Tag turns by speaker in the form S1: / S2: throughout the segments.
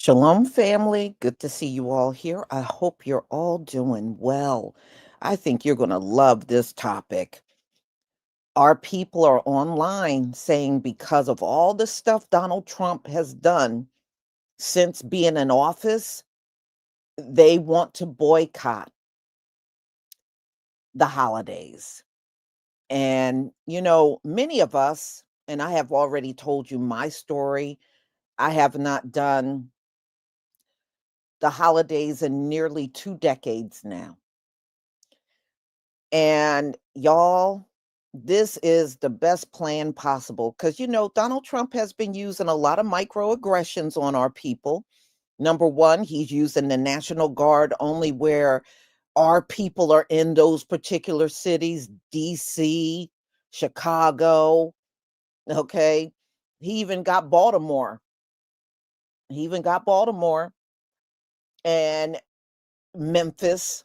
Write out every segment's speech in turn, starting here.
S1: Shalom, family. Good to see you all here. I hope you're all doing well. I think you're going to love this topic. Our people are online saying because of all the stuff Donald Trump has done since being in office, they want to boycott the holidays. And, many of us, and I have already told you my story, I have not done the holidays in nearly 2 decades now. And y'all, this is the best plan possible because, Donald Trump has been using a lot of microaggressions on our people. Number one, he's using the National Guard only where our people are in those particular cities, DC, Chicago. Okay. He even got Baltimore. He even got Baltimore and Memphis.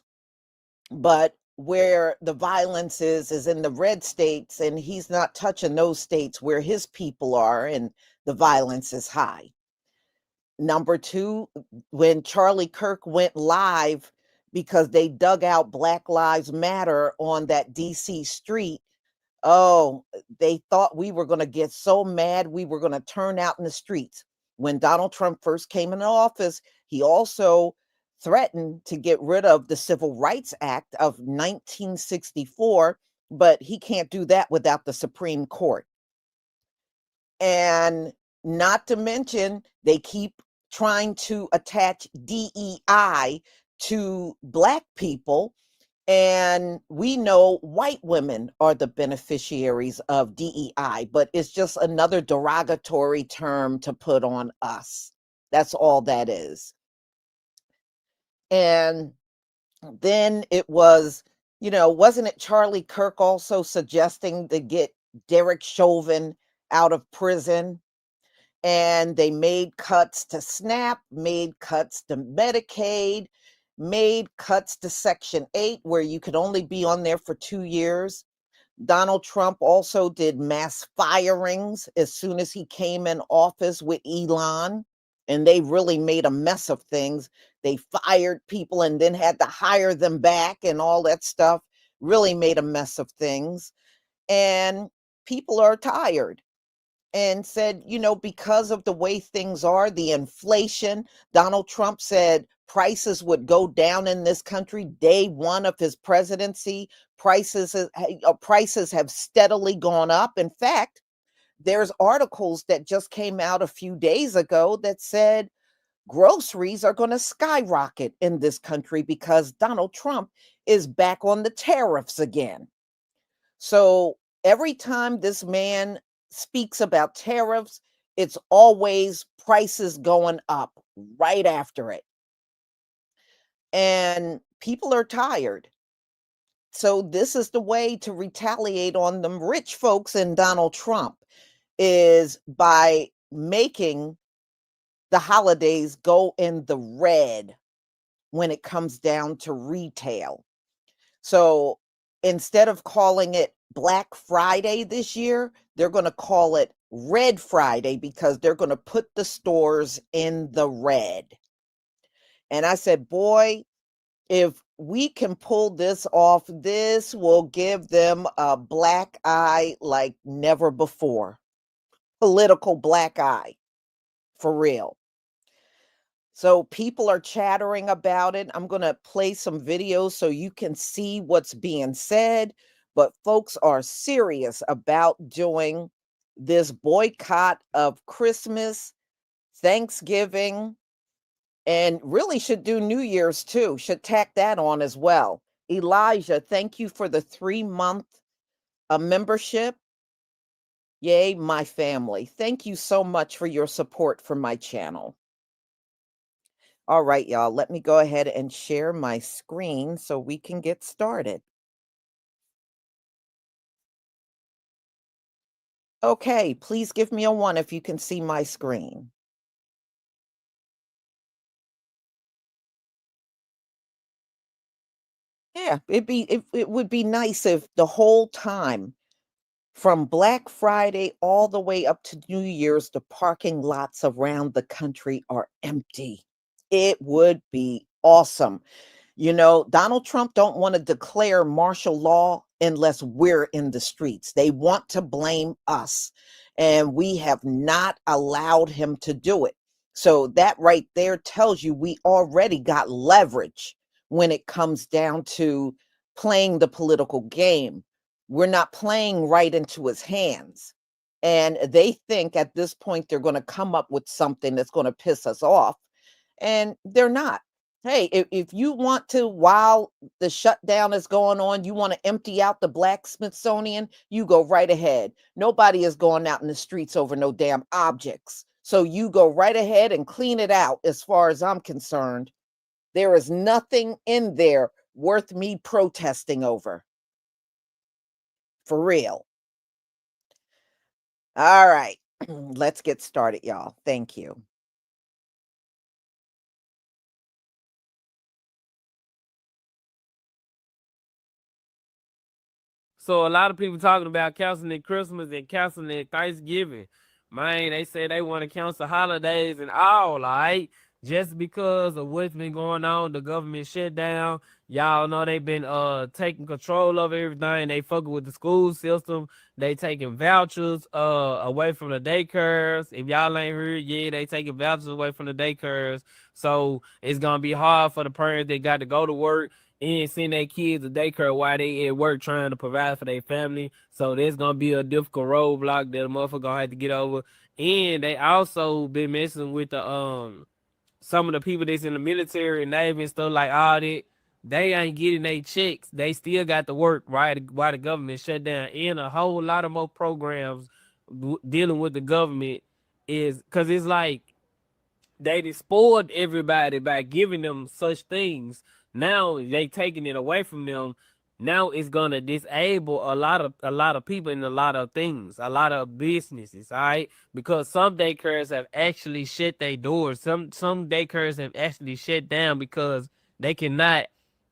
S1: But where the violence is in the red states, and he's not touching those states where his people are and the violence is high. Number two, when Charlie Kirk went live because they dug out Black Lives Matter on that DC street, oh, they thought we were going to get so mad we were going to turn out in the streets. When Donald Trump first came into office, he also threatened to get rid of the Civil Rights Act of 1964, but he can't do that without the Supreme Court. And not to mention, they keep trying to attach DEI to Black people, and we know white women are the beneficiaries of DEI, but it's just another derogatory term to put on us. That's all that is. And then it was, wasn't it Charlie Kirk also suggesting to get Derek Chauvin out of prison? And they made cuts to SNAP, made cuts to Medicaid, made cuts to Section 8, where you could only be on there for 2 years. Donald Trump also did mass firings as soon as he came in office with Elon, and they really made a mess of things. They fired people and then had to hire them back and all that stuff, really made a mess of things. And people are tired and said, because of the way things are, the inflation, Donald Trump said prices would go down in this country day one of his presidency. Prices have steadily gone up. In fact, there's articles that just came out a few days ago that said groceries are going to skyrocket in this country because Donald Trump is back on the tariffs again. So every time this man speaks about tariffs, it's always prices going up right after it. And people are tired. So this is the way to retaliate on them rich folks and Donald Trump is by making the holidays go in the red when it comes down to retail. So instead of calling it Black Friday this year, they're going to call it Red Friday because they're going to put the stores in the red. And I said, boy, if we can pull this off, this will give them a black eye like never before. Political black eye, for real. So people are chattering about it. I'm going to play some videos so you can see what's being said. But folks are serious about doing this boycott of Christmas, Thanksgiving, and really should do New Year's too. Should tack that on as well. Elijah, thank you for the 3-month membership. Yay, my family. Thank you so much for your support for my channel. All right, y'all, let me go ahead and share my screen so we can get started. Okay, please give me a 1 if you can see my screen. Yeah, it would be nice if the whole time From Black Friday all the way up to New Year's, the parking lots around the country are empty. It would be awesome. You know, Donald Trump don't want to declare martial law unless we're in the streets. They want to blame us, and we have not allowed him to do it. So that right there tells you we already got leverage when it comes down to playing the political game. We're not playing right into his hands. And they think at this point they're going to come up with something that's going to piss us off, and they're not. Hey, if you want to, while the shutdown is going on, you want to empty out the Black Smithsonian, you go right ahead. Nobody is going out in the streets over no damn objects. So you go right ahead and clean it out. As far as I'm concerned, there is nothing in there worth me protesting over. For real. All right. Let's get started, y'all. Thank you.
S2: So a lot of people talking about canceling Christmas and canceling Thanksgiving. Man, they say they want to cancel holidays and all, right? Just because of what's been going on, the government shutdown. Y'all know they been taking control of everything. They fucking with the school system. They taking vouchers away from the daycares. If y'all ain't heard, yeah, they taking vouchers away from the daycares. So it's gonna be hard for the parents that got to go to work and send their kids to daycare while they at work trying to provide for their family. So there's gonna be a difficult roadblock that a motherfucker gonna have to get over. And they also been messing with the some of the people that's in the military and Navy and stuff like all that. They ain't getting their checks. They still got to work right while the government shut down. And a whole lot of more programs dealing with the government is because it's like they spoiled everybody by giving them such things. Now they taking it away from them. Now it's gonna disable a lot of people and a lot of things, a lot of businesses, all right? Because some daycares have actually shut their doors. Some daycares have actually shut down because they cannot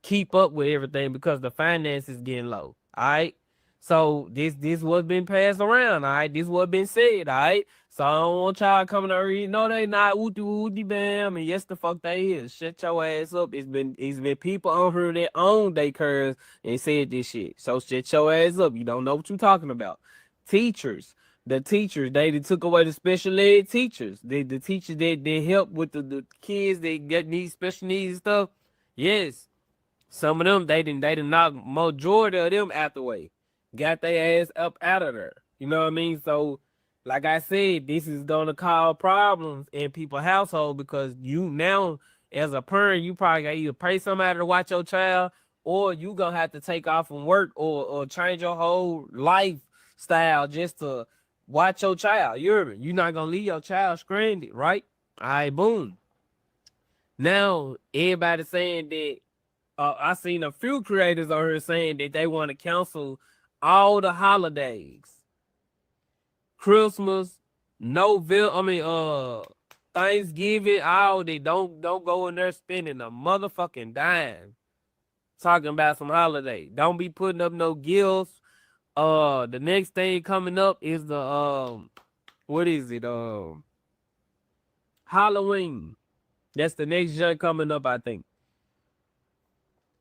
S2: keep up with everything because the finance is getting low. All right. So this what's been passed around, all right? This what been said, all right? So I don't want y'all coming to read. No, they not ooty ooty bam. And yes, the fuck they is. Shut your ass up. It's been people on here that own daycares and said this shit. So shut your ass up. You don't know what you talking about. Teachers. The teachers, they took away the special ed teachers. The teachers that help with the kids that get need special needs and stuff. Yes. Some of them they didn't knock majority of them out the way. Got their ass up out of there. You know what I mean? So like I said, this is gonna cause problems in people's household because you now as a parent, you probably gotta either pay somebody to watch your child or you gonna have to take off from work or change your whole lifestyle just to watch your child. You're not gonna leave your child stranded, right? All right, boom. Now everybody saying that I seen a few creators on here saying that they want to cancel all the holidays, Christmas, November. Thanksgiving. All they don't go in there spending a motherfucking dime talking about some holiday. Don't be putting up no gifts. The next thing coming up is the what is it? Halloween. That's the next junk coming up, I think.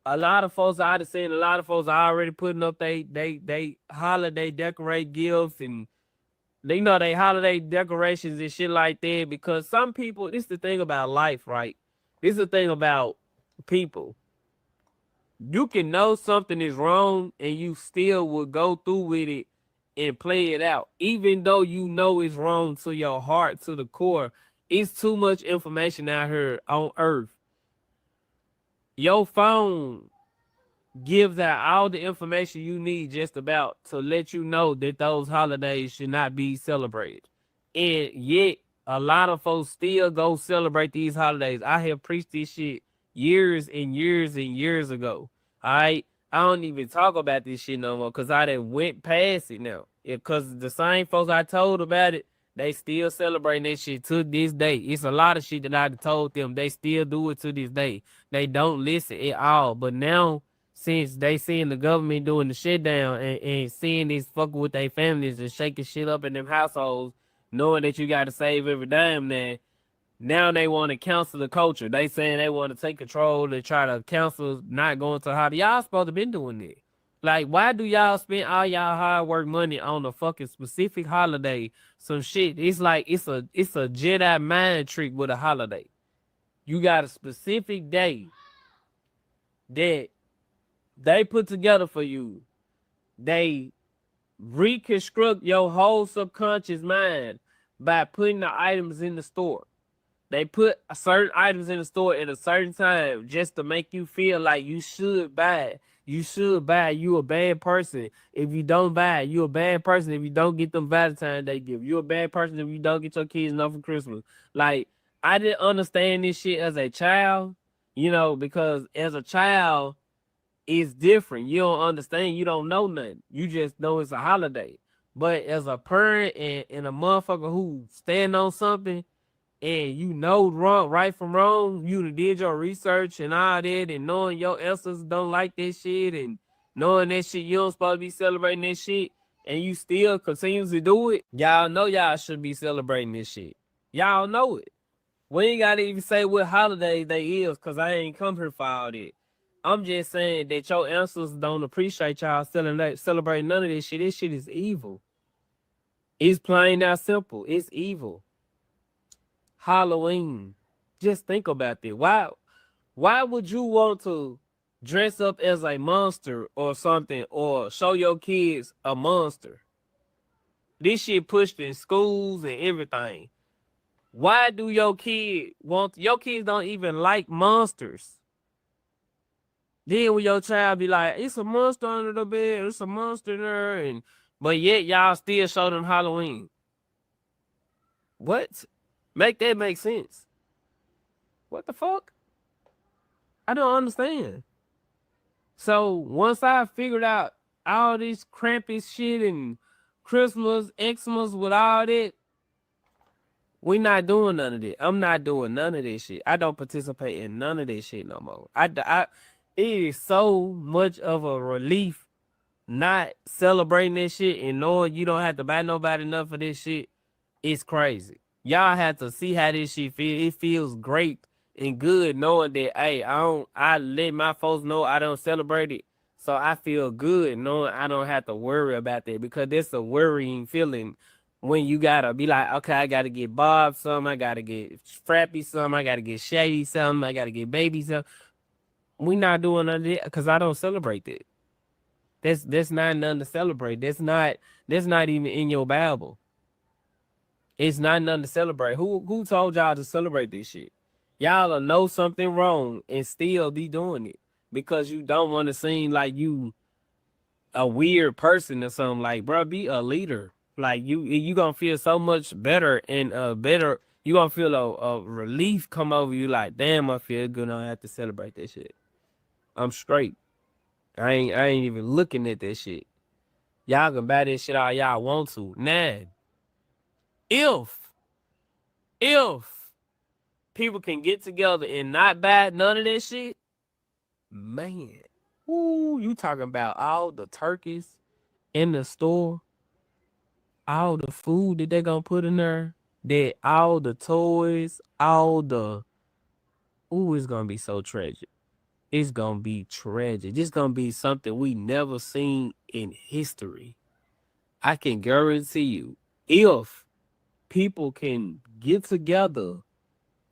S2: A lot of folks I have seen a lot of folks are already putting up they holiday decorate gifts and they know they holiday decorations and shit like that because some people this is the thing about life, right? This is the thing about people. You can know something is wrong and you still will go through with it and play it out. Even though you know it's wrong to your heart, to the core. It's too much information out here on earth. Your phone gives out all the information you need just about to let you know that those holidays should not be celebrated. And yet, a lot of folks still go celebrate these holidays. I have preached this shit years and years and years ago. All right. I don't even talk about this shit no more because I done went past it now. Because the same folks I told about it, they still celebrating that shit to this day. It's a lot of shit that I told them. They still do it to this day. They don't listen at all. But now since they seeing the government doing the shit down and seeing this fucking with their families and shaking shit up in them households, knowing that you got to save every dime, now they want to cancel the culture. They saying they want to take control and try to cancel not going to holiday. Y'all supposed to been doing it. Like, why do y'all spend all y'all hard work money on a fucking specific holiday? Some shit. It's like it's a Jedi mind trick with a holiday. You got a specific day that they put together for you. They reconstruct your whole subconscious mind by putting the items in the store. They put certain items in the store at a certain time just to make you feel like you should buy it. You should buy it. You a bad person if you don't buy it. You a bad person if you don't get them Valentine's Day gift. You a bad person if you don't get your kids enough for Christmas. Like, I didn't understand this shit as a child, because as a child, it's different. You don't understand. You don't know nothing. You just know it's a holiday. But as a parent and a motherfucker who stand on something, and wrong, right from wrong, you did your research and all that, and knowing your elders don't like this shit, and knowing that shit you don't supposed to be celebrating this shit, and you still continues to do it, y'all know y'all should be celebrating this shit. Y'all know it. We ain't gotta even say what holiday they is, cause I ain't come here for all that. I'm just saying that your ancestors don't appreciate y'all celebrating none of this shit. This shit is evil. It's plain that simple. It's evil. Halloween. Just think about that. Why would you want to dress up as a monster or something, or show your kids a monster? This shit pushed in schools and everything. Why do your kids don't even like monsters? Then when your child be like, it's a monster under the bed, it's a monster there, but yet y'all still show them Halloween. What? Make that make sense. What the fuck? I don't understand. So once I figured out all this Krampus shit and Christmas, Xmas with all that, we not doing none of that. I'm not doing none of this shit. I don't participate in none of this shit no more. It is so much of a relief not celebrating this shit and knowing you don't have to buy nobody enough for this shit. It's crazy. Y'all have to see how this shit feel. It feels great and good knowing that, hey, I let my folks know I don't celebrate it. So I feel good knowing I don't have to worry about that, because it's a worrying feeling when you gotta be like, okay, I gotta get Bob something, I gotta get Frappy something, I gotta get Shady something, I gotta get Baby something. We not doing none of that because I don't celebrate that. That's not nothing to celebrate. That's not even in your Bible. It's not nothing to celebrate. Who told y'all to celebrate this shit? Y'all will know something wrong and still be doing it because you don't want to seem like you a weird person or something. Like, bro, be a leader. Like, you gonna feel so much better and better. You gonna feel a relief come over you. Like, damn, I feel good. I don't have to celebrate this shit. I'm straight. I ain't even looking at that shit. Y'all can buy this shit all y'all want to. Nah. If people can get together and not buy none of this shit, man. Ooh, you talking about all the turkeys in the store, all the food that they gonna put in there, that all the toys, it's gonna be so tragic. It's gonna be tragic. It's gonna be something we never seen in history. I can guarantee you, if people can get together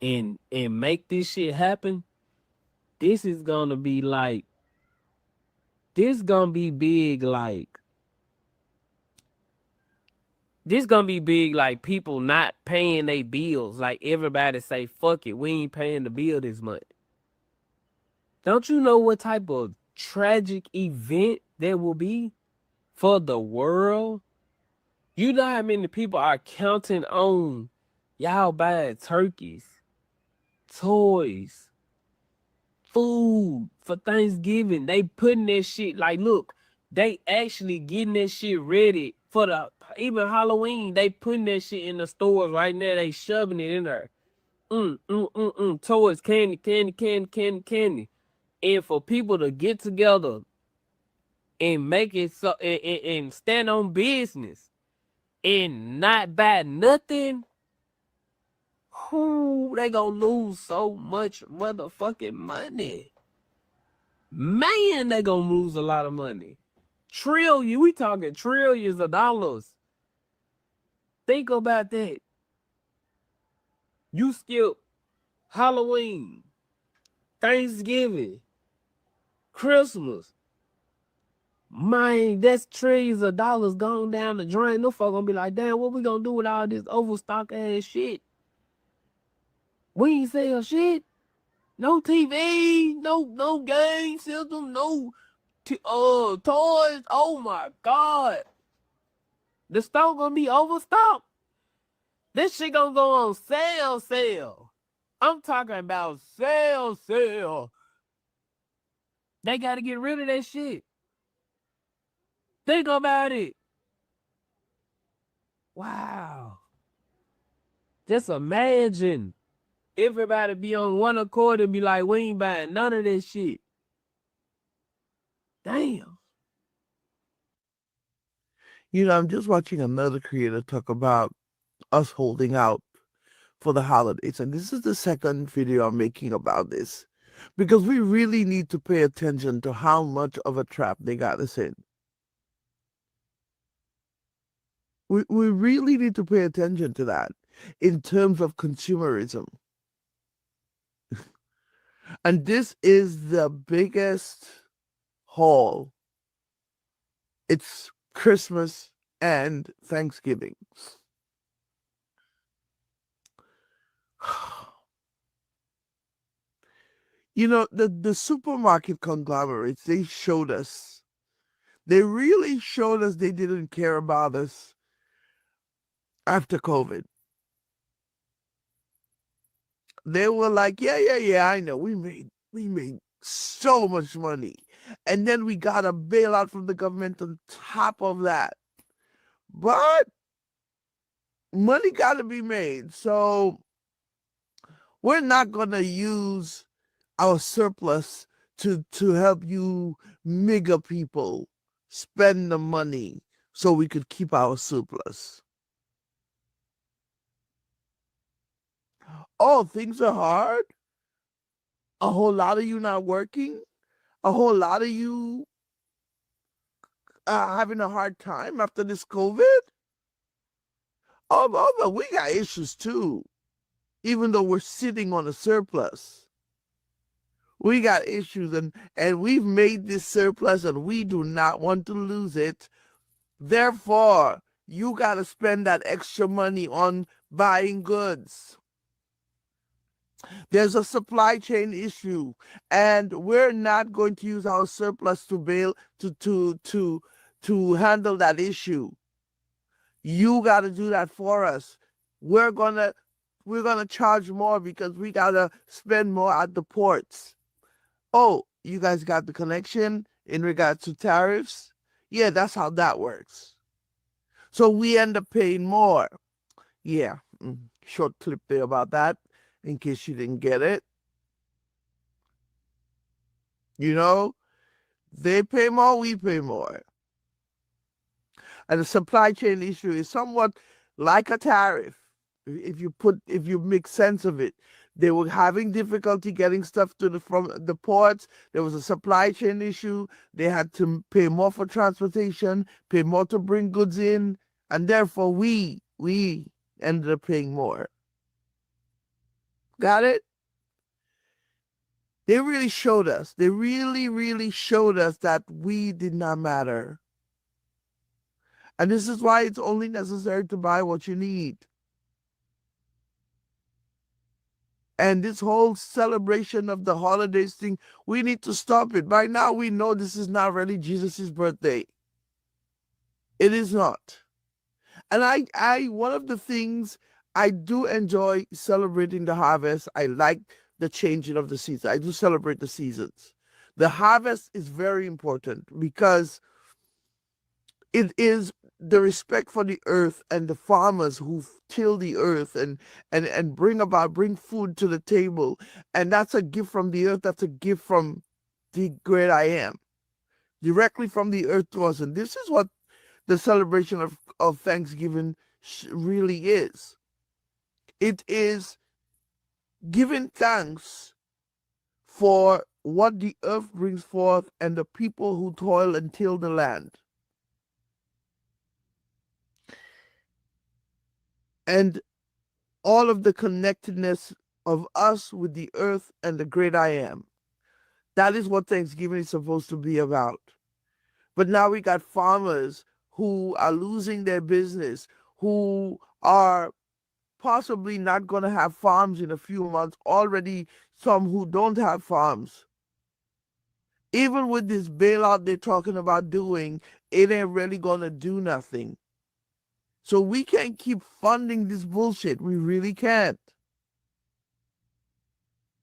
S2: and make this shit happen, this is gonna be like, this gonna be big like this gonna be big like people not paying their bills. Like, everybody say, fuck it, we ain't paying the bill this month. Don't you know what type of tragic event there will be for the world? You know how many people are counting on y'all buying turkeys, toys, food for Thanksgiving. They putting that shit, like, look, they actually getting that shit ready for even Halloween. They putting that shit in the stores right now. They shoving it in there. Toys, candy. And for people to get together and make it so and stand on business and not buy nothing, who they gonna lose so much motherfucking money. Man, they gonna lose a lot of money. We talking trillions of dollars. Think about that. You skip Halloween, Thanksgiving, Christmas. Man, that's trillions of dollars gone down the drain. No fuck gonna be like, damn, what we gonna do with all this overstock ass shit? We ain't sell shit. No TV, no game system, no toys. Oh my god. The store gonna be overstocked. This shit gonna go on sale. I'm talking about sale. They gotta get rid of that shit. Think about it. Wow. Just imagine everybody be on one accord and be like, we ain't buying none of this shit. Damn.
S3: You know, I'm just watching another creator talk about us holding out for the holidays. And this is the second video I'm making about this. Because we really need to pay attention to how much of a trap they got us in. We really need to pay attention to that in terms of consumerism. And this is the biggest haul. It's Christmas and Thanksgiving. You know, the supermarket conglomerates, they showed us. They really showed us they didn't care about us after COVID. They were like, yeah, I know. We made so much money. And then we got a bailout from the government on top of that. But money got to be made. So we're not going to use our surplus to help you meager people spend the money so we could keep our surplus. Oh, things are hard. A whole lot of you not working. A whole lot of you having a hard time after this COVID. Oh, but we got issues too. Even though we're sitting on a surplus. We got issues and we've made this surplus and we do not want to lose it. Therefore, you got to spend that extra money on buying goods. There's a supply chain issue, and we're not going to use our surplus to handle that issue. You got to do that for us. We're gonna charge more because we gotta spend more at the ports. Oh, you guys got the connection in regards to tariffs? Yeah, that's how that works. So we end up paying more. Yeah, short clip there about that, in case you didn't get it. You know, they pay more, we pay more. And the supply chain issue is somewhat like a tariff. If you make sense of it, they were having difficulty getting stuff from the ports. There was a supply chain issue. They had to pay more for transportation, pay more to bring goods in, and therefore we ended up paying more. Got it? They really showed us. They really showed us that we did not matter. And this is why it's only necessary to buy what you need. And this whole celebration of the holidays thing, we need to stop it. By now, we know this is not really Jesus' birthday. It is not. And I one of the things I do enjoy celebrating the harvest. I like the changing of the season. I do celebrate the seasons. The harvest is very important because it is the respect for the earth and the farmers who till the earth and bring food to the table. And that's a gift from the earth. That's a gift from the great I am, directly from the earth to us. And this is what the celebration of Thanksgiving really is. It is giving thanks for what the earth brings forth and the people who toil and till the land. And all of the connectedness of us with the earth and the great I am. That is what Thanksgiving is supposed to be about. But now we got farmers who are losing their business, who are possibly not going to have farms in a few months, already some who don't have farms. Even with this bailout they're talking about doing, it ain't really going to do nothing. So we can't keep funding this bullshit. We really can't.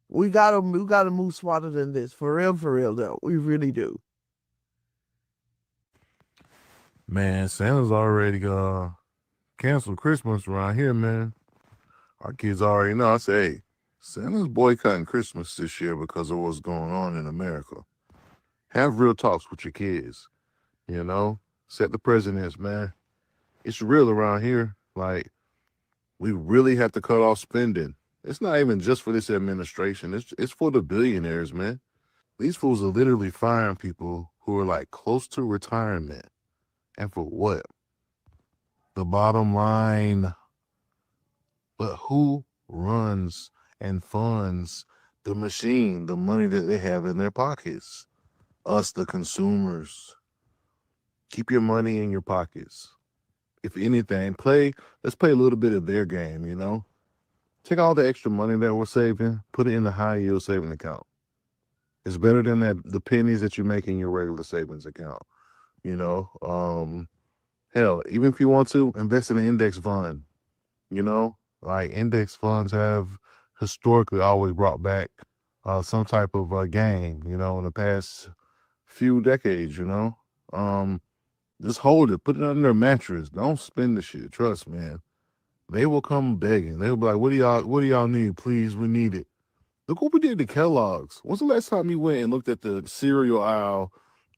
S3: We gotta move smarter than this. For real though. We really do.
S4: Man, Santa's already canceled Christmas around here, man. Our kids already know. I say, hey, Santa's boycotting Christmas this year because of what's going on in America. Have real talks with your kids, you know? Set the precedence, man. It's real around here. Like, we really have to cut off spending. It's not even just for this administration. It's for the billionaires, man. These fools are literally firing people who are like close to retirement. And for what? The bottom line. But who runs and funds the machine, the money that they have in their pockets? Us, the consumers. Keep your money in your pockets. If anything, let's play a little bit of their game, you know? Take all the extra money that we're saving, put it in the high yield saving account. It's better than the pennies that you make in your regular savings account. You know, hell, even if you want to invest in an index fund, you know, like index funds have historically always brought back some type of gain, you know, in the past few decades, you know. Just hold it, put it under a mattress. Don't spend the shit. Trust, man. They will come begging. They'll be like, what do y'all need? Please, we need it. Look what we did to Kellogg's. When's the last time you went and looked at the cereal aisle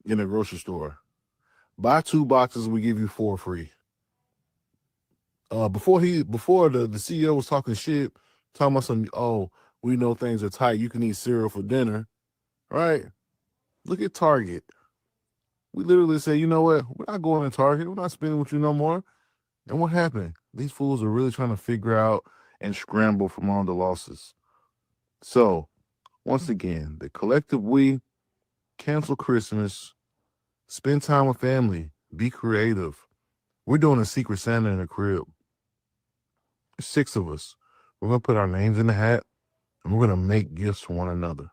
S4: in a grocery store? Buy 2 boxes, we give you 4 free. Before the CEO was talking shit, talking about some, oh, we know things are tight. You can eat cereal for dinner, right? Look at Target. We literally say, you know what? We're not going to Target. We're not spending with you no more. And what happened? These fools are really trying to figure out and scramble from all the losses. So, once again, the collective we cancel Christmas, spend time with family, be creative. We're doing a Secret Santa in the crib. There's 6 of us. We're going to put our names in the hat, and we're going to make gifts for one another.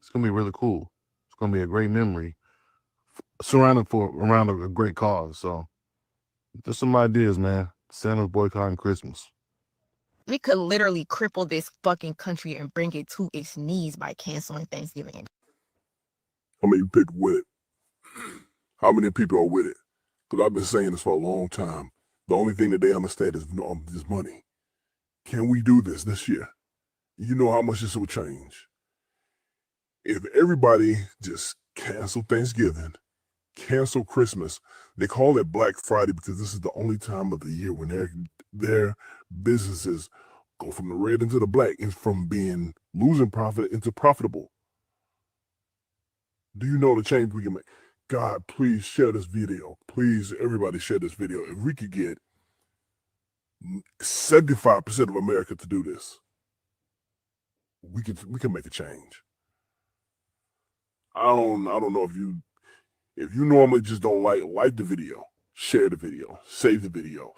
S4: It's going to be really cool. It's going to be a great memory surrounded around a great cause. So, just some ideas, man. Santa's boycotting Christmas.
S5: We could literally cripple this fucking country and bring it to its knees by canceling Thanksgiving.
S6: How many people with it? How many people are with it? Because I've been saying this for a long time. The only thing that they understand is money. Can we do this year? You know how much this will change. If everybody just cancel Thanksgiving, cancel Christmas, they call it Black Friday because this is the only time of the year when their businesses go from the red into the black and from being losing profit into profitable. Do you know the change we can make? God, please share this video. Please, everybody share this video. If we could get 75% of America to do this, we can make a change. I don't know if you normally just don't like the video, share the video, save the video,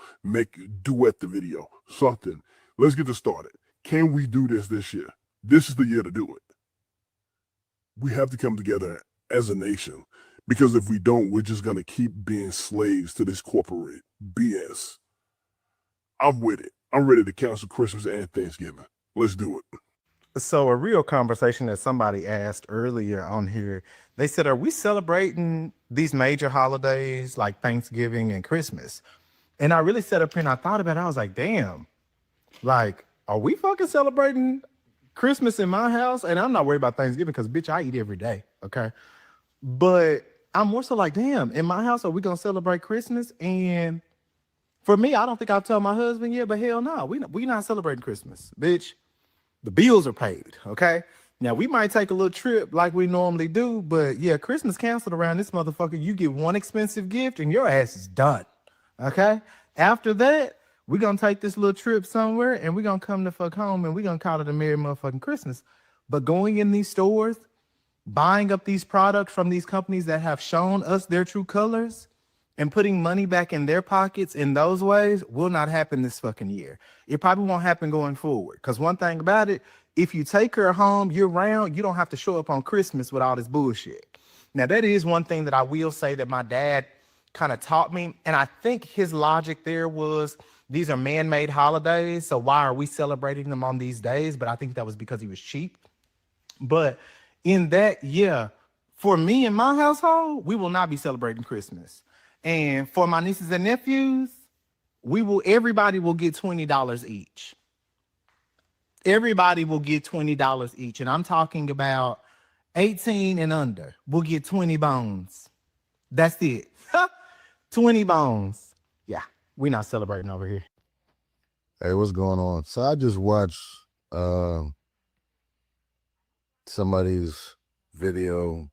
S6: duet the video, something. Let's get this started. Can we do this year? This is the year to do it. We have to come together as a nation, because if we don't, we're just going to keep being slaves to this corporate BS. I'm with it. I'm ready to cancel Christmas and Thanksgiving. Let's do it.
S7: So a real conversation that somebody asked earlier on here, they said, are we celebrating these major holidays like Thanksgiving and Christmas? And I really sat up here and I thought about it. I was like, damn, like, are we fucking celebrating Christmas in my house, and I'm not worried about Thanksgiving because bitch, I eat every day. Okay. But I'm more so like, damn, in my house, are we gonna celebrate Christmas? And for me, I don't think I've told my husband yet, but hell no, we not celebrating Christmas, bitch. The bills are paid. Okay. Now we might take a little trip like we normally do, but yeah, Christmas canceled around this motherfucker. You get one expensive gift and your ass is done. Okay. After that, we're gonna take this little trip somewhere and we're gonna come the fuck home and we're gonna call it a merry motherfucking Christmas. But going in these stores, buying up these products from these companies that have shown us their true colors and putting money back in their pockets in those ways will not happen this fucking year. It probably won't happen going forward. Because one thing about it, if you take her home year round, you don't have to show up on Christmas with all this bullshit. Now, that is one thing that I will say that my dad kind of taught me. And I think his logic there was these are man-made holidays. So why are we celebrating them on these days? But I think that was because he was cheap. But in that, yeah, for me and my household, we will not be celebrating Christmas. And for my nieces and nephews, everybody will get $20 each. Everybody will get $20 each. And I'm talking about 18 and under. We'll get 20 bones. That's it. 20 bones. Yeah, we're not celebrating over here.
S4: Hey, what's going on? So I just watched somebody's video.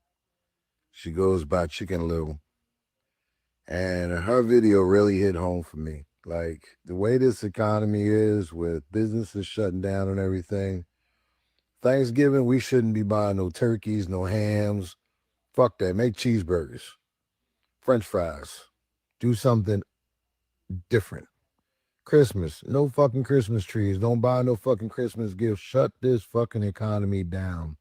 S4: She goes by Chicken Little. And her video really hit home for me. Like, the way this economy is with businesses shutting down and everything, Thanksgiving, we shouldn't be buying no turkeys, no hams. Fuck that. Make cheeseburgers, French fries. Do something different. Christmas, no fucking Christmas trees. Don't buy no fucking Christmas gifts. Shut this fucking economy down.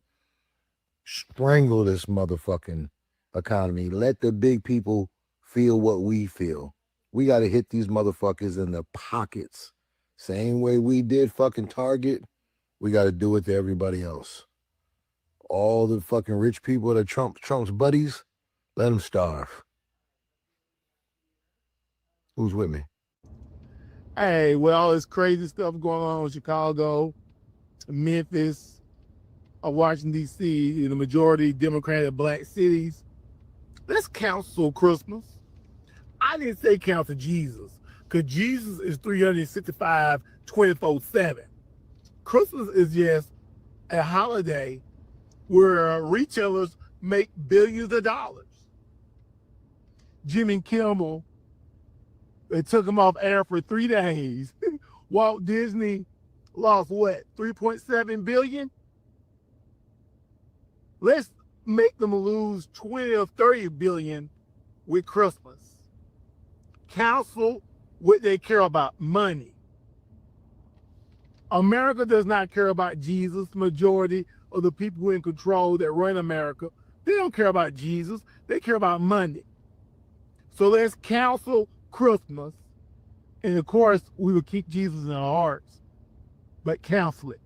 S4: Strangle this motherfucking economy. Let the big people feel what we feel. We got to hit these motherfuckers in the pockets. Same way we did fucking Target, we got to do it to everybody else. All the fucking rich people that Trump's buddies, let them starve. Who's with me?
S8: Hey, with all this crazy stuff going on in Chicago, Memphis, Washington, D.C., the majority Democratic black cities, let's cancel Christmas. I didn't say cancel Jesus, because Jesus is 365, 24/7. Christmas is just a holiday where retailers make billions of dollars. Jimmy Kimmel, they took him off air for 3 days. Walt Disney lost what, 3.7 billion? Let's make them lose 20 or 30 billion with Christmas. Cancel what they care about, money. America does not care about Jesus. The majority of the people who are in control that run America, they don't care about Jesus. They care about money. So let's cancel Christmas. And of course, we will keep Jesus in our hearts, but cancel it.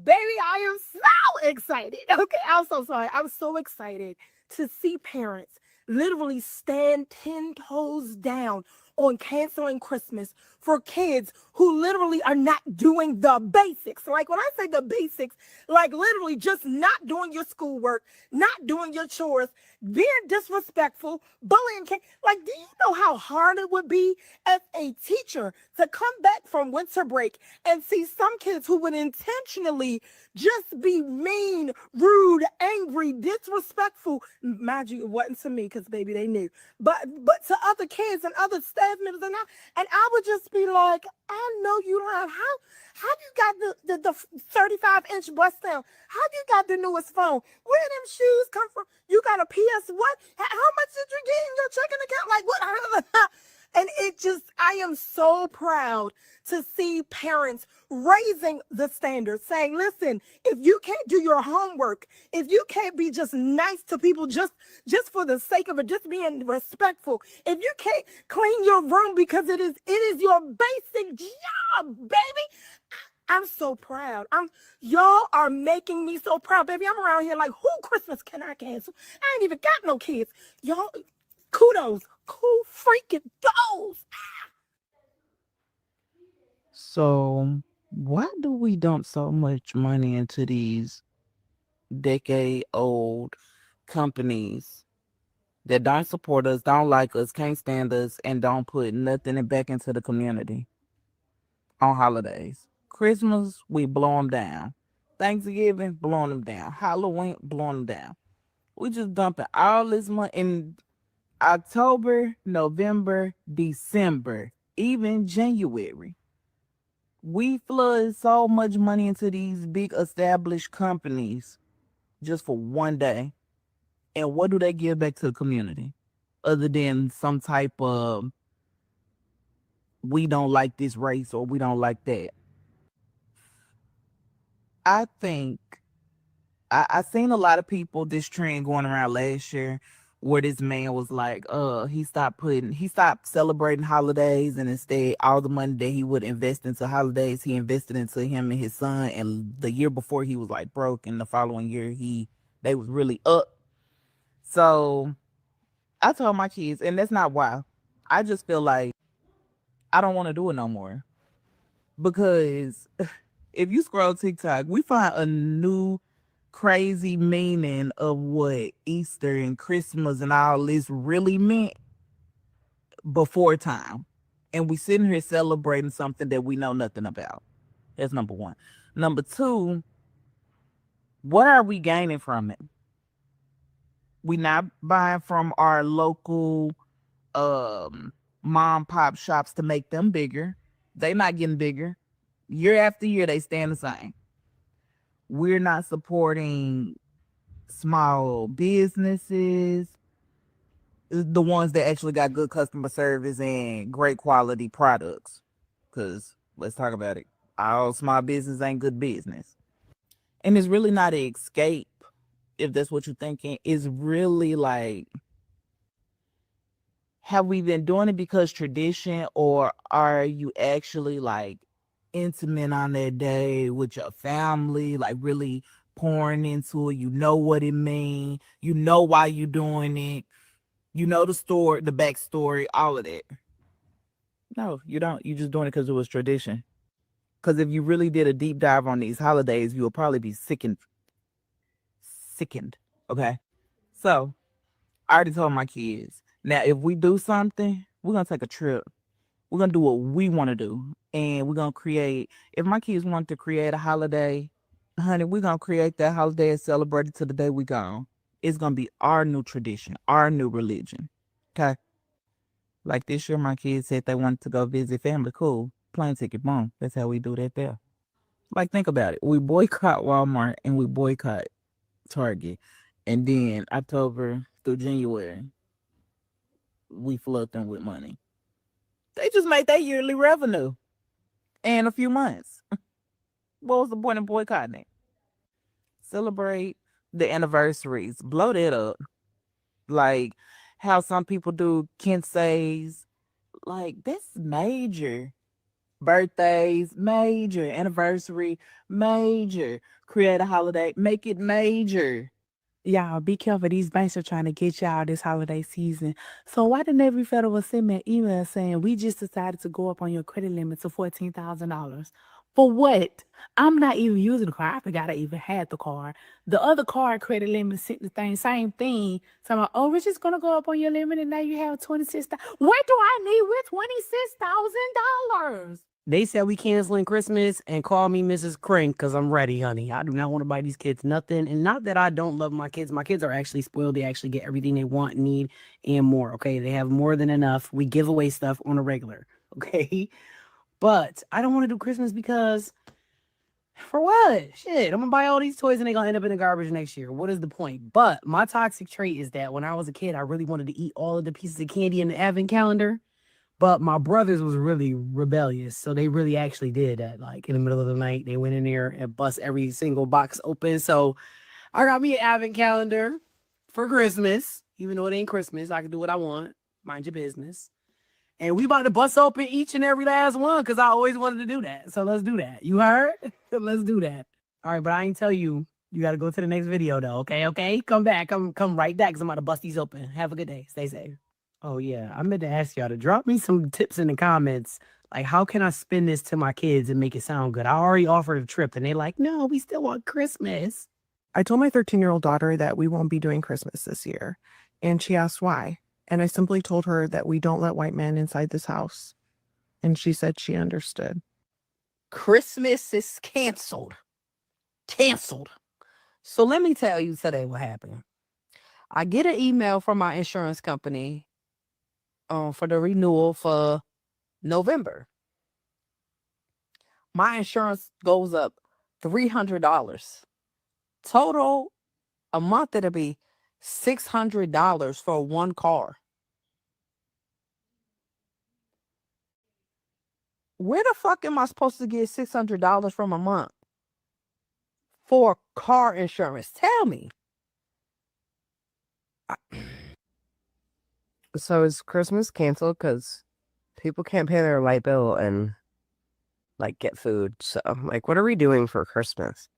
S5: Baby, I am so excited. Okay, I'm so sorry. I'm so excited to see parents literally stand 10 toes down on canceling Christmas for kids who literally are not doing the basics. Like when I say the basics, like literally just not doing your schoolwork, not doing your chores, being disrespectful, bullying kids. Like, do you know how hard it would be as a teacher to come back from winter break and see some kids who would intentionally just be mean, rude, angry, disrespectful? Mind you, it wasn't to me because baby, they knew. But to other kids and other staff members and I would just be like, I know you don't have how you got the 35-inch bust down? How you got the newest phone? Where them shoes come from? You got a PS what? How much did you get in your checking account? Like what? And it just, I am so proud to see parents raising the standards, saying, listen, if you can't do your homework, if you can't be just nice to people just for the sake of it, just being respectful, if you can't clean your room because it is your basic job, baby. I'm so proud. Y'all are making me so proud, baby. I'm around here like, who Christmas can I cancel? I ain't even got no kids. Y'all, kudos. Cool freaking goes.
S9: So Why do we dump so much money into these decade-old companies that don't support us, don't like us, can't stand us, and don't put nothing back into the community on holidays? Christmas, we blow them down. Thanksgiving, blowing them down. Halloween, blowing them down. We just dumping all this money in October, November, December, even January. We flood so much money into these big established companies just for one day. And what do they give back to the community? Other than some type of, we don't like this race or we don't like that. I think I seen a lot of people, this trend going around last year where this man was like, he stopped celebrating holidays, and instead all the money that he would invest into holidays, he invested into him and his son. And the year before he was like broke, and the following year they was really up. So I told my kids, and that's not why. I just feel like I don't want to do it no more. Because if you scroll TikTok, we find a new crazy meaning of what Easter and Christmas and all this really meant before time. And we sitting here celebrating something that we know nothing about. That's number one. Number two, what are we gaining from it? We not buying from our local mom pop shops to make them bigger. They not getting bigger. Year after year, they stand the same. We're not supporting small businesses, the ones that actually got good customer service and great quality products. Because let's talk about it. All small business ain't good business. And it's really not an escape, if that's what you're thinking. It's really like, have we been doing it because tradition, or are you actually like intimate on that day with your family, like really pouring into it? You know what it means, you know why you doing it, you know the story, the backstory, all of that. No, you don't. You just doing it because it was tradition. Because if you really did a deep dive on these holidays, you will probably be sickened. Okay. So I already told my kids, now if we do something, we're gonna take a trip. We're gonna do what we want to do, and we're gonna create. If my kids want to create a holiday, honey, we're gonna create that holiday and celebrate it to the day we gone. It's gonna be our new tradition, our new religion. Okay. Like this year, my kids said they wanted to go visit family. Cool. Plane ticket, boom. That's how we do that there. Like, think about it. We boycott Walmart and we boycott Target, and then October through January, we flood them with money. They just made their yearly revenue in a few months. What was the point of boycotting it? Celebrate the anniversaries. Blow that up. Like how some people do quinces. Like, that's major. Birthdays, major. Anniversary, major. Create a holiday, make it major.
S5: Y'all be careful. These banks are trying to get y'all this holiday season. So why didn't every federal send me an email saying we just decided to go up on your credit limit to $14,000? For what? I'm not even using the card. I forgot I even had the card. The other card credit limit sent the same thing. So I'm like, oh, we're just gonna go up on your limit, and now you have 26,000. What do I need with $26,000?
S10: They said we canceling Christmas and call me Mrs. Crank because I'm ready, honey. I do not want to buy these kids nothing. And not that I don't love my kids. My kids are actually spoiled. They actually get everything they want, need, and more. Okay. They have more than enough. We give away stuff on a regular. Okay. But I don't want to do Christmas because for what? Shit. I'm going to buy all these toys and they're going to end up in the garbage next year. What is the point? But my toxic trait is that when I was a kid, I really wanted to eat all of the pieces of candy in the advent calendar. But my brothers was really rebellious, so they really actually did that. Like in the middle of the night, they went in there and bust every single box open. So I got me an advent calendar for Christmas, even though it ain't Christmas. I can do what I want. Mind your business. And we about to bust open each and every last one because I always wanted to do that. So let's do that. You heard? Let's do that. All right, but I ain't tell you. You got to go to the next video though. Okay. Come back. Come right back because I'm about to bust these open. Have a good day. Stay safe. Oh, yeah. I meant to ask y'all to drop me some tips in the comments Like, how can I spin this to my kids and make it sound good? I already offered a trip and they're like, no, we still want Christmas.
S11: I told my 13-year-old daughter that we won't be doing Christmas this year, and she asked why. And I simply told her that we don't let white men inside this house. And she said she understood.
S10: Christmas is canceled. Canceled. So let me tell you today what happened. I get an email from my insurance company for the renewal for November. My insurance goes up $300. Total a month it'll be $600 for one car. Where the fuck am I supposed to get $600 from a month for car insurance? Tell me.
S12: So is Christmas canceled because people can't pay their light bill and like get food? So like, what are we doing for Christmas?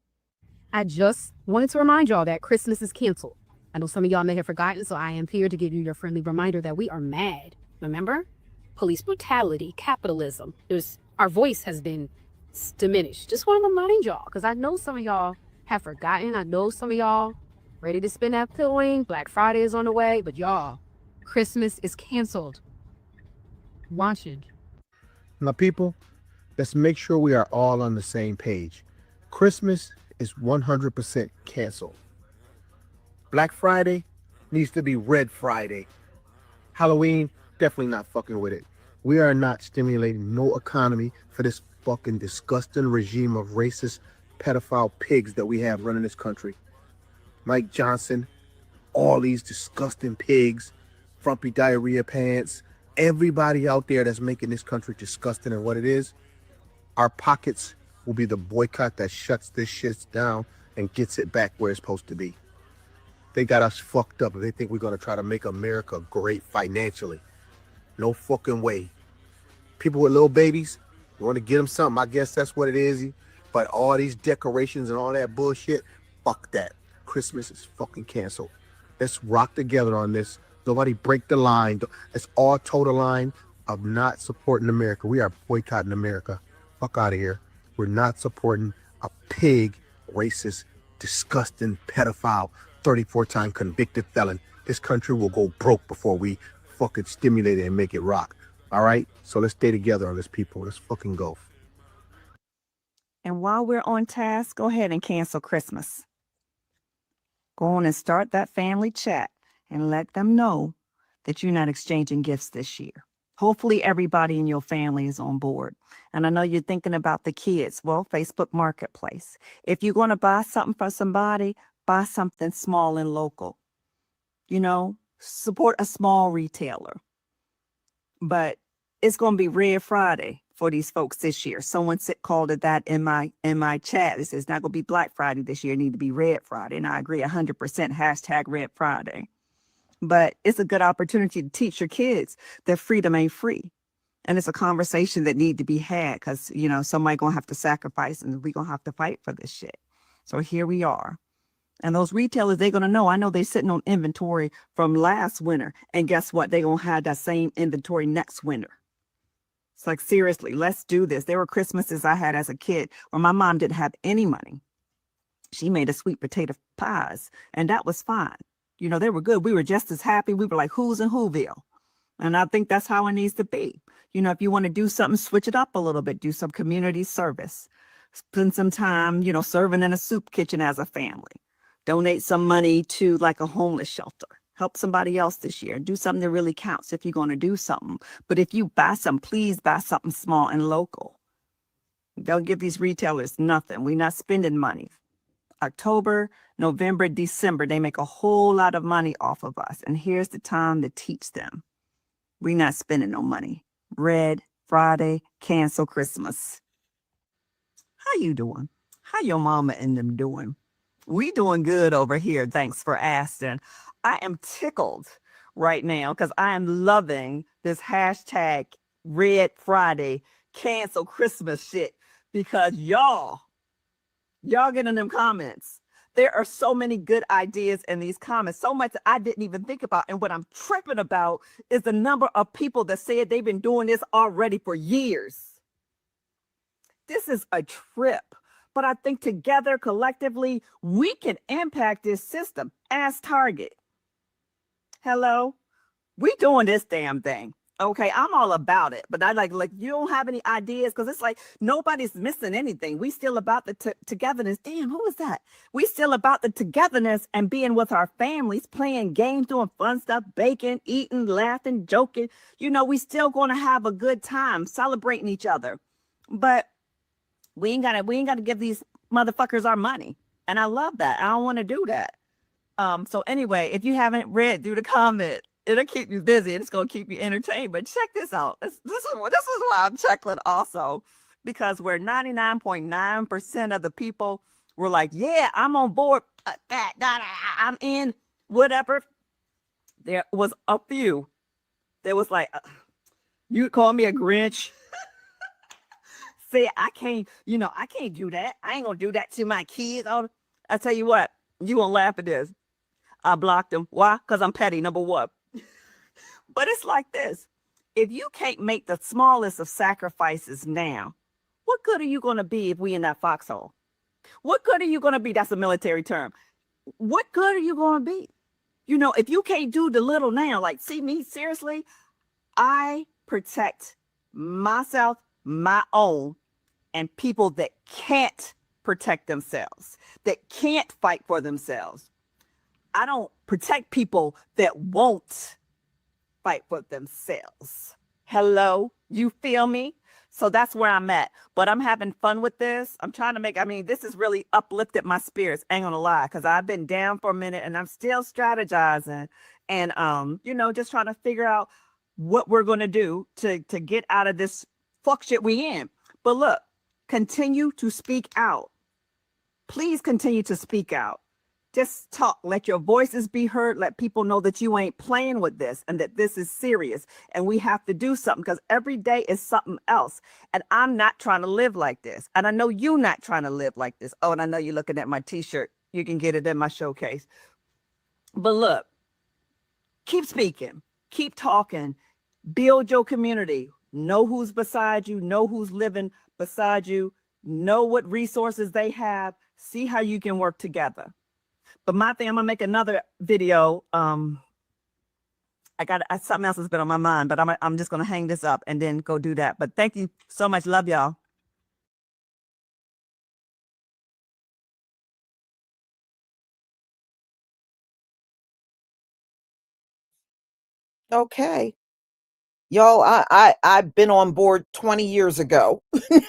S13: I just wanted to remind y'all that Christmas is canceled. I know some of y'all may have forgotten, so I am here to give you your friendly reminder that we are mad. Remember? Police brutality, capitalism. Our voice has been diminished. Just want to remind y'all, because I know some of y'all have forgotten. I know some of y'all ready to spend that pilling. Black Friday is on the way, but y'all, Christmas is canceled. Watch it.
S8: Now, people, let's make sure we are all on the same page. Christmas is 100% canceled. Black Friday needs to be Red Friday. Halloween, definitely not fucking with it. We are not stimulating no economy for this fucking disgusting regime of racist, pedophile pigs that we have running this country. Mike Johnson, all these disgusting pigs, frumpy diarrhea pants, everybody out there that's making this country disgusting and what it is, our pockets will be the boycott that shuts this shit down and gets it back where it's supposed to be. They got us fucked up and they think we're going to try to make America great financially. No fucking way. People with little babies, you want to get them something, I guess that's what it is. But all these decorations and all that bullshit, fuck that. Christmas is fucking canceled. Let's rock together on this. Nobody break the line. Let's all toe the line of not supporting America. We are boycotting America. Fuck out of here. We're not supporting a pig, racist, disgusting, pedophile, 34-time convicted felon. This country will go broke before we fucking stimulate it and make it rock. All right? So let's stay together on this, people. Let's fucking go.
S9: And while we're on task, go ahead and cancel Christmas. Go on and start that family chat and let them know that you're not exchanging gifts this year. Hopefully everybody in your family is on board. And I know you're thinking about the kids. Well, Facebook Marketplace. If you're going to buy something for somebody, buy something small and local. You know, support a small retailer. But it's going to be Red Friday for these folks this year. Someone called it that in my chat. It says it's not going to be Black Friday this year. It need to be Red Friday. And I agree 100%. Hashtag Red Friday. But it's a good opportunity to teach your kids that freedom ain't free. And it's a conversation that need to be had because, you know, somebody going to have to sacrifice and we going to have to fight for this shit. So here we are. And those retailers, they're going to know. I know they're sitting on inventory from last winter. And guess what? They're going to have that same inventory next winter. It's like, seriously, let's do this. There were Christmases I had as a kid where my mom didn't have any money. She made a sweet potato pies, and that was fine. You know, they were good. We were just as happy. We were like, who's in Whoville? And I think that's how it needs to be. You know, if you want to do something, switch it up a little bit. Do some community service. Spend some time, you know, serving in a soup kitchen as a family. Donate some money to like a homeless shelter. Help somebody else this year. Do something that really counts if you're going to do something. But if you buy some, please buy something small and local. They'll give these retailers nothing. We're not spending money. October, November, December, they make a whole lot of money off of us. And here's the time to teach them. We're not spending no money. Red Friday, cancel Christmas. How you doing? How your mama and them doing? We doing good over here. Thanks for asking. I am tickled right now because I am loving this hashtag Red Friday, cancel Christmas shit because y'all get in them comments There are so many good ideas in these comments, so much I didn't even think about. And what I'm tripping about is the number of people that said they've been doing this already for years. This is a trip. But I think together, collectively, we can impact this system as Target. Hello? We doing this damn thing. Okay, I'm all about it, but I like you don't have any ideas because it's like nobody's missing anything. We still about the togetherness. Damn, who was that? We still about the togetherness and being with our families, playing games, doing fun stuff, baking, eating, laughing, joking. You know, we still going to have a good time celebrating each other, but we ain't gotta give these motherfuckers our money. And I love that. I don't want to do that. So anyway, if you haven't read through the comment, it'll keep you busy. It's gonna keep you entertained. But check this out. This is why I'm chuckling also, because where 99.9% of the people were like, yeah, I'm on board, I'm in, whatever. There was a few. There was like, you call me a Grinch. Say I can't do that. I ain't gonna do that to my kids. I tell you what, you gonna laugh at this. I blocked them. Why? Because I'm petty, number one. But it's like this. If you can't make the smallest of sacrifices now, what good are you going to be if we in that foxhole? What good are you going to be? That's a military term. What good are you going to be? You know, if you can't do the little now, like, see me, seriously, I protect myself, my own, and people that can't protect themselves, that can't fight for themselves. I don't protect people that won't fight for themselves. Hello, you feel me? So that's where I'm at. But I'm having fun with this. I'm trying to this has really uplifted my spirits. Ain't gonna lie, because I've been down for a minute and I'm still strategizing and just trying to figure out what we're gonna do to get out of this fuck shit we in. But look, continue to speak out. Please continue to speak out. Just talk, let your voices be heard, let people know that you ain't playing with this and that this is serious and we have to do something because every day is something else. And I'm not trying to live like this. And I know you're not trying to live like this. Oh, and I know you're looking at my t-shirt. You can get it in my showcase. But look, keep speaking, keep talking, build your community, know who's beside you, know who's living beside you, know what resources they have, see how you can work together. But my thing, I'm gonna make another video. Something else has been on my mind, but I'm just gonna hang this up and then go do that. But thank you so much. Love y'all.
S1: Okay. Y'all, I've been on board 20 years ago.